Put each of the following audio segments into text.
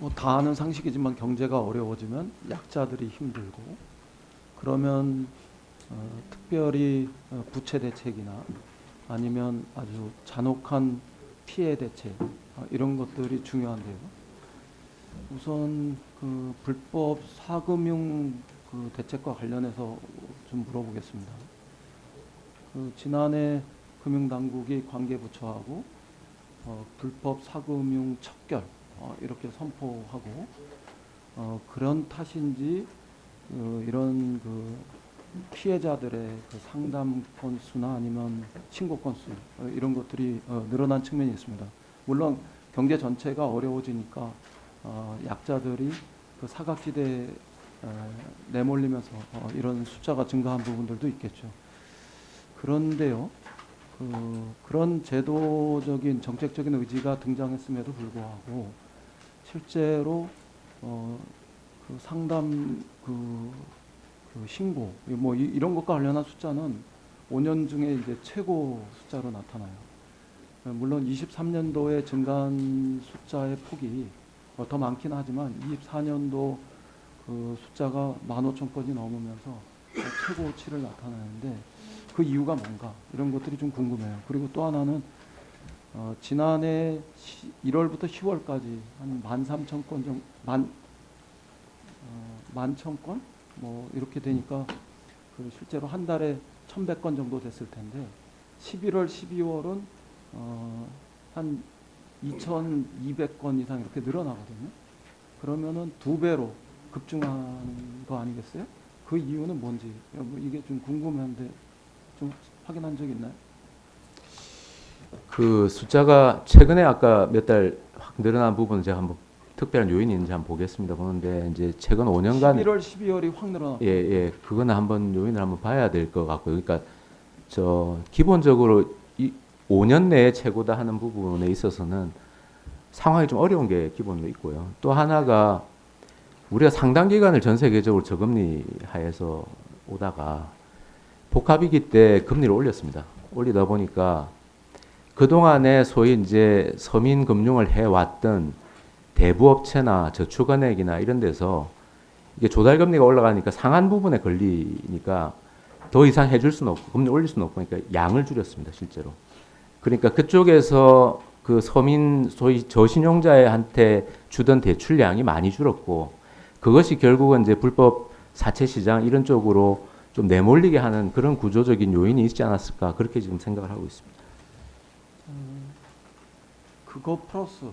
뭐 다 아는 상식이지만 경제가 어려워지면 약자들이 힘들고 그러면 특별히 부채 대책이나 아니면 아주 잔혹한 피해 대책 이런 것들이 중요한데요. 우선 그 불법 사금융 그 대책과 관련해서 좀 물어보겠습니다. 그 지난해 금융당국이 관계부처하고 불법 사금융 척결 이렇게 선포하고 그런 탓인지 이런 그 피해자들의 그 상담 건수나 아니면 신고 건수 이런 것들이 늘어난 측면이 있습니다. 물론 경제 전체가 어려워지니까 약자들이 그 사각지대에 내몰리면서 이런 숫자가 증가한 부분들도 있겠죠. 그런데요, 그런 제도적인 정책적인 의지가 등장했음에도 불구하고 실제로 그 상담 그 신고 뭐 이런 것과 관련한 숫자는 5년 중에 이제 최고 숫자로 나타나요. 물론 23년도에 증가한 숫자의 폭이 더 많긴 하지만 24년도 그 숫자가 15,000건이 넘으면서 최고치를 나타내는데 그 이유가 뭔가 이런 것들이 좀 궁금해요. 그리고 또 하나는 지난해 1월부터 10월까지 한 13,000건 정도, 11,000건 뭐 이렇게 되니까 그 실제로 한 달에 1,100건 정도 됐을 텐데 11월, 12월은 한 2,200건 이상 이렇게 늘어나거든요. 그러면은 2배로 급증하는 거 아니겠어요? 그 이유는 뭔지 뭐 이게 좀 궁금한데 좀 확인한 적 있나요? 그 숫자가 최근에 아까 몇 달 확 늘어난 부분은 제가 한번 특별한 요인이 있는지 한번 보겠습니다. 보는데 이제 최근 5년간 11월, 12월이 확 예, 늘어났고 예, 그거는 한번 요인을 한번 봐야 될 것 같고요. 그러니까 저 기본적으로 이 5년 내에 최고다 하는 부분에 있어서는 상황이 좀 어려운 게 기본으로 있고요. 또 하나가 우리가 상당 기간을 전 세계적으로 저금리 하에서 오다가 복합위기 때 금리를 올렸습니다. 올리다 보니까 그동안에 소위 이제 서민 금융을 해왔던 대부업체나 저축은행이나 이런 데서 이게 조달금리가 올라가니까 상한 부분에 걸리니까 더 이상 해줄 수는 없고 금리 올릴 수는 없고 그러니까 양을 줄였습니다 실제로. 그러니까 그쪽에서 그 서민 소위 저신용자한테 주던 대출량이 많이 줄었고 그것이 결국은 이제 불법 사채 시장 이런 쪽으로 좀 내몰리게 하는 그런 구조적인 요인이 있지 않았을까 그렇게 지금 생각을 하고 있습니다. 그거 플러스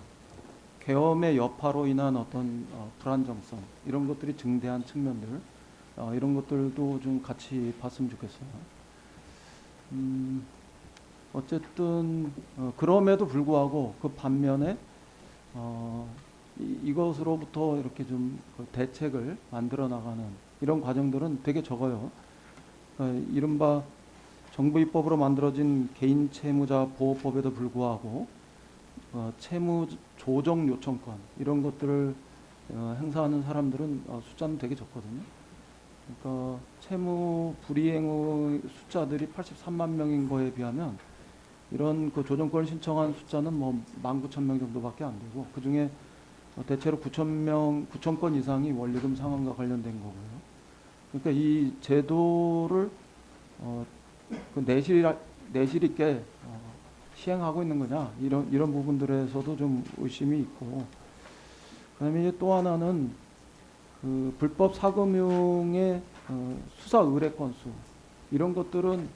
계엄의 여파로 인한 어떤 불안정성 이런 것들이 증대한 측면들 이런 것들도 좀 같이 봤으면 좋겠어요. 어쨌든 그럼에도 불구하고 그 반면에 이것으로부터 이렇게 좀 그 대책을 만들어 나가는 이런 과정들은 되게 적어요. 이른바 정부 입법으로 만들어진 개인 채무자 보호법에도 불구하고 채무 조정 요청권 이런 것들을 행사하는 사람들은 숫자는 되게 적거든요. 그러니까 채무 불이행의 숫자들이 83만 명인 거에 비하면 이런 그 조정권을 신청한 숫자는 뭐 19,000명 정도밖에 안 되고 그 중에 대체로 9,000건 이상이 원리금 상환과 관련된 거고요. 그러니까 이 제도를 그 내실 있게 시행하고 있는 거냐 이런 부분들에서도 좀 의심이 있고 그다음에 이제 또 하나는 그 불법 사금융의 수사 의뢰 건수 이런 것들은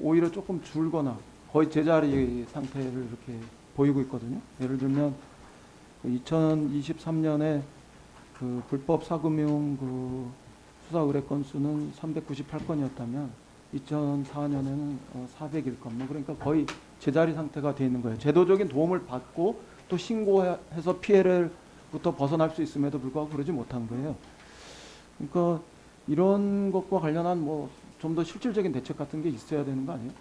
오히려 조금 줄거나 거의 제자리 상태를 이렇게 보이고 있거든요. 예를 들면 2023년에 그 불법 사금융 그 수사 의뢰 건수는 398건이었다면 2004년에는 401건 뭐 그러니까 거의 제자리 상태가 돼 있는 거예요. 제도적인 도움을 받고 또 신고해서 피해를부터 벗어날 수 있음에도 불구하고 그러지 못한 거예요. 그러니까 이런 것과 관련한 뭐 좀 더 실질적인 대책 같은 게 있어야 되는 거 아니에요?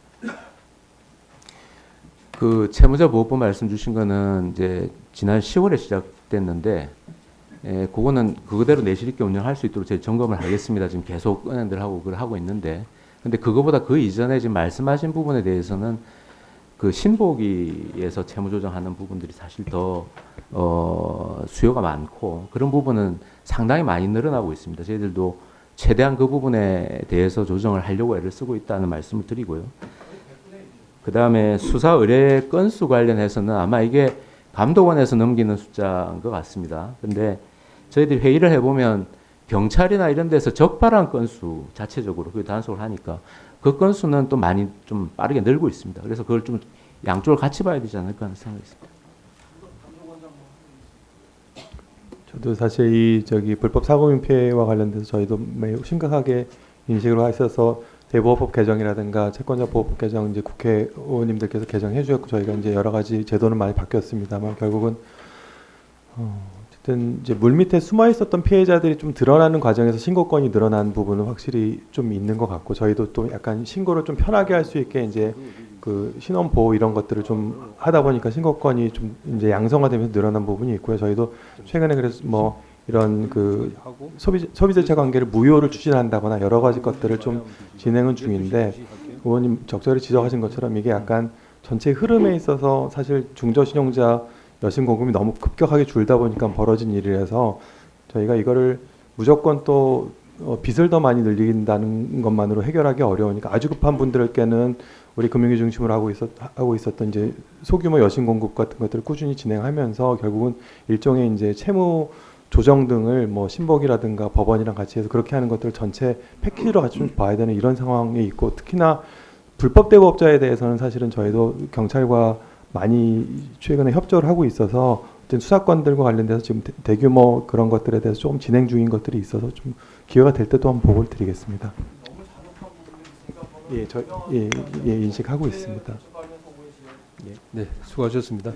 그 채무자 보호법 말씀 주신 거는 이제 지난 10월에 시작됐는데 그거는 그대로 내실 있게 운영할 수 있도록 저희 점검을 하겠습니다. 지금 계속 은행들하고 그걸 하고 있는데 근데 그거보다 그 이전에 지금 말씀하신 부분에 대해서는 그 신보기에서 채무 조정하는 부분들이 사실 더 수요가 많고 그런 부분은 상당히 많이 늘어나고 있습니다. 저희들도 최대한 그 부분에 대해서 조정을 하려고 애를 쓰고 있다는 말씀을 드리고요. 그 다음에 수사 의뢰 건수 관련해서는 아마 이게 감독원에서 넘기는 숫자인 것 같습니다. 근데 저희들이 회의를 해보면 경찰이나 이런 데서 적발한 건수 자체적으로 그 단속을 하니까 그 건수는 또 많이 좀 빠르게 늘고 있습니다. 그래서 그걸 좀 양쪽을 같이 봐야 되지 않을까 하는 생각이 있습니다. 저도 사실 이 불법 사고민 피해와 관련돼서 저희도 매우 심각하게 인식을 하 있어서 대보호법 개정이라든가 채권자 보호법 개정 이제 국회의원님들께서 개정해 주셨고 저희가 이제 여러 가지 제도는 많이 바뀌었습니다만 결국은 어쨌든 이제 물 밑에 숨어 있었던 피해자들이 좀 드러나는 과정에서 신고건이 늘어난 부분은 확실히 좀 있는 것 같고 저희도 또 약간 신고를 좀 편하게 할 수 있게 이제 그 신원 보호 이런 것들을 좀 하다 보니까 신고건이 좀 이제 양성화되면서 늘어난 부분이 있고요. 저희도 최근에 그래서 뭐 이런 그 소비재차 관계를 무효를 추진한다거나 여러 가지 것들을 좀 진행은 중인데 의원님 적절히 지적하신 것처럼 이게 약간 전체 흐름에 있어서 사실 중저신용자 여신 공급이 너무 급격하게 줄다 보니까 벌어진 일이라서 저희가 이거를 무조건 또 빚을 더 많이 늘린다는 것만으로 해결하기 어려우니까 아주 급한 분들께는 우리 금융위 중심으로 하고 있었던 이제 소규모 여신 공급 같은 것들을 꾸준히 진행하면서 결국은 일종의 이제 채무 조정 등을 뭐 신복이라든가 법원이랑 같이 해서 그렇게 하는 것들을 전체 패키지로 같이 좀 봐야 되는 이런 상황에 있고 특히나 불법 대부업자에 대해서는 사실은 저희도 경찰과 많이 최근에 협조를 하고 있어서 어떤 수사권들과 관련돼서 지금 대규모 그런 것들에 대해서 조금 진행 중인 것들이 있어서 좀 기회가 될 때 또 한번 보고를 드리겠습니다. 예, 인식하고 있습니다. 네, 수고하셨습니다.